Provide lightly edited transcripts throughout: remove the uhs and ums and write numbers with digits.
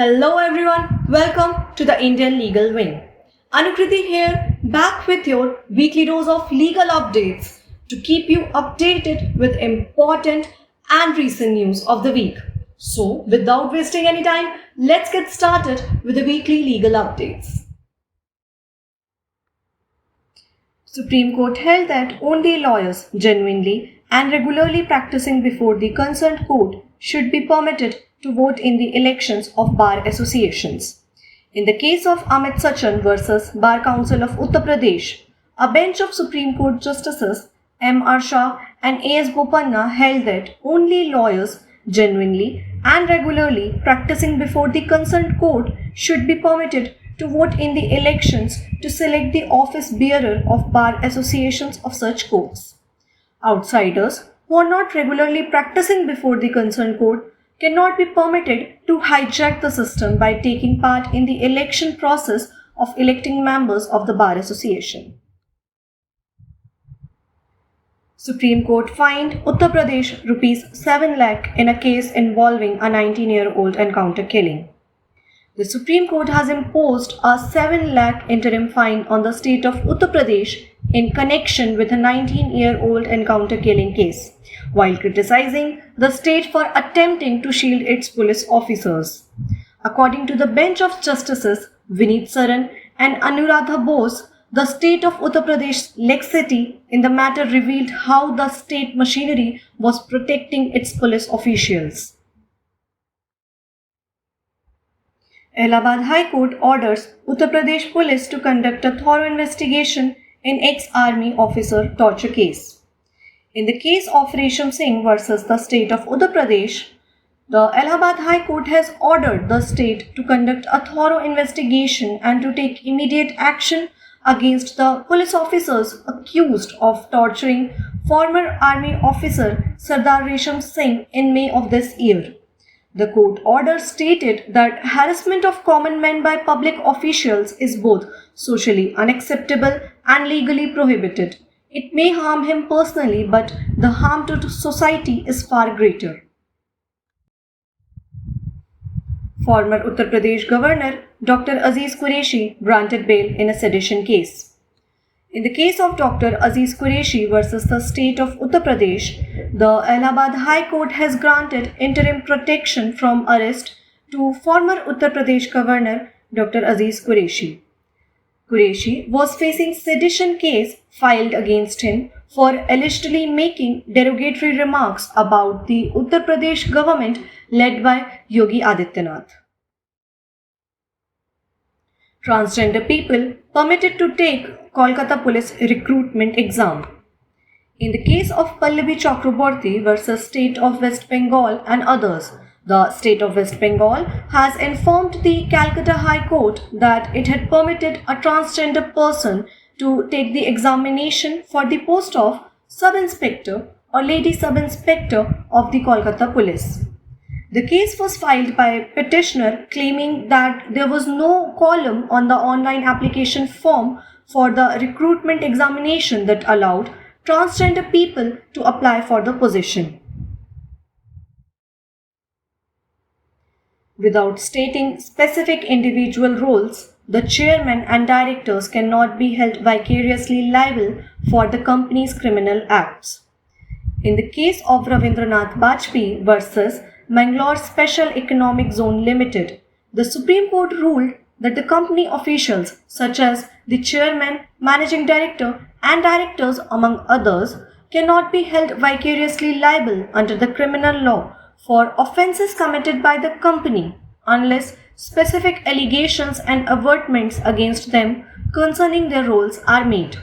Hello everyone, welcome to the Indian Legal Wing. Anukriti here, back with your weekly dose of legal updates to keep you updated with important and recent news of the week. So, without wasting any time, let's get started with the weekly legal updates. Supreme Court held that only lawyers genuinely and regularly practicing before the concerned court should be permitted to vote in the elections of bar associations. In the case of Amit Sachan versus Bar Council of Uttar Pradesh, a bench of Supreme Court Justices M. R. Shah and A. S. Bopanna held that only lawyers genuinely and regularly practicing before the concerned court should be permitted to vote in the elections to select the office bearer of bar associations of such courts. Outsiders who are not regularly practicing before the concerned court cannot be permitted to hijack the system by taking part in the election process of electing members of the Bar Association. Supreme Court fined Uttar Pradesh Rs 7 lakh in a case involving a 19-year-old encounter killing. The Supreme Court has imposed a 7 lakh interim fine on the state of Uttar Pradesh in connection with a 19-year-old encounter killing case, while criticizing the state for attempting to shield its police officers. According to the bench of Justices Vineet Saran and Anuradha Bose, the state of Uttar Pradesh's laxity in the matter revealed how the state machinery was protecting its police officials. Allahabad High Court orders Uttar Pradesh Police to conduct a thorough investigation in ex-army officer torture case. In the case of Resham Singh versus the state of Uttar Pradesh, the Allahabad High Court has ordered the state to conduct a thorough investigation and to take immediate action against the police officers accused of torturing former army officer Sardar Resham Singh in May of this year. The court order stated that harassment of common men by public officials is both socially unacceptable and legally prohibited. It may harm him personally, but the harm to society is far greater. Former Uttar Pradesh Governor Dr. Aziz Qureshi granted bail in a sedition case. In the case of Dr. Aziz Qureshi versus the state of Uttar Pradesh, the Allahabad High Court has granted interim protection from arrest to former Uttar Pradesh Governor Dr. Aziz Qureshi. Qureshi was facing sedition case filed against him for allegedly making derogatory remarks about the Uttar Pradesh government led by Yogi Adityanath. Transgender people permitted to take Kolkata Police recruitment exam. In the case of Pallavi Chakraborty versus State of West Bengal and others, the State of West Bengal has informed the Calcutta High Court that it had permitted a transgender person to take the examination for the post of Sub-Inspector or Lady Sub-Inspector of the Kolkata Police. The case was filed by a petitioner claiming that there was no column on the online application form for the recruitment examination that allowed transgender people to apply for the position. Without stating specific individual roles, the chairman and directors cannot be held vicariously liable for the company's criminal acts. In the case of Ravindranath Bajpayee versus Mangalore Special Economic Zone Limited, the Supreme Court ruled that the company officials such as the chairman, managing director and directors among others cannot be held vicariously liable under the criminal law for offences committed by the company unless specific allegations and avertments against them concerning their roles are made.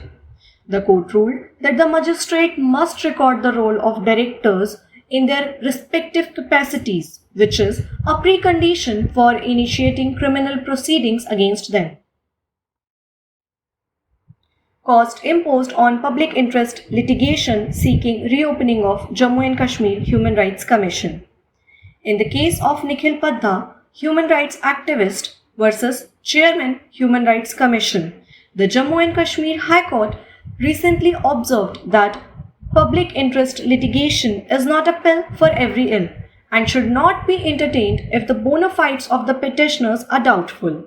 The court ruled that the magistrate must record the role of directors in their respective capacities, which is a precondition for initiating criminal proceedings against them. Cost imposed on public interest litigation seeking reopening of Jammu and Kashmir Human Rights Commission. In the case of Nikhil Padda, human rights activist versus Chairman Human Rights Commission, the Jammu and Kashmir High Court recently observed that public interest litigation is not a pill for every ill and should not be entertained if the bona fides of the petitioners are doubtful.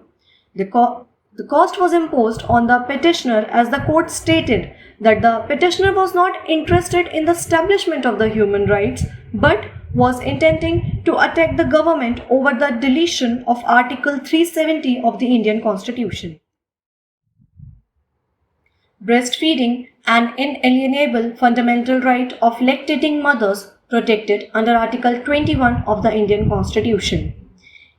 The cost was imposed on the petitioner as the court stated that the petitioner was not interested in the establishment of the human rights but was intending to attack the government over the deletion of Article 370 of the Indian Constitution. Breastfeeding, an inalienable fundamental right of lactating mothers protected under Article 21 of the Indian Constitution.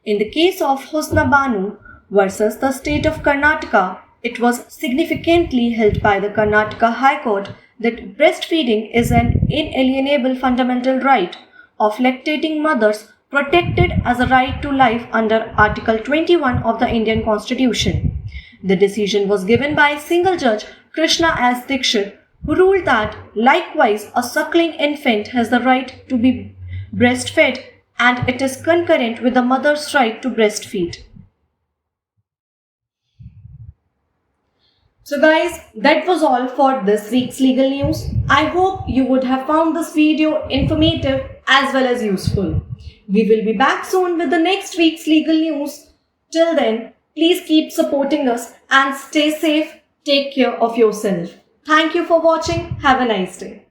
In the case of Husna Banu versus the state of Karnataka, it was significantly held by the Karnataka High Court that breastfeeding is an inalienable fundamental right of lactating mothers protected as a right to life under Article 21 of the Indian Constitution. The decision was given by a single judge, Krishna S. Dikshit, who ruled that likewise a suckling infant has the right to be breastfed and it is concurrent with the mother's right to breastfeed. So guys, that was all for this week's legal news. I hope you would have found this video informative as well as useful. We will be back soon with the next week's legal news. Till then, please keep supporting us and stay safe. Take care of yourself. Thank you for watching. Have a nice day.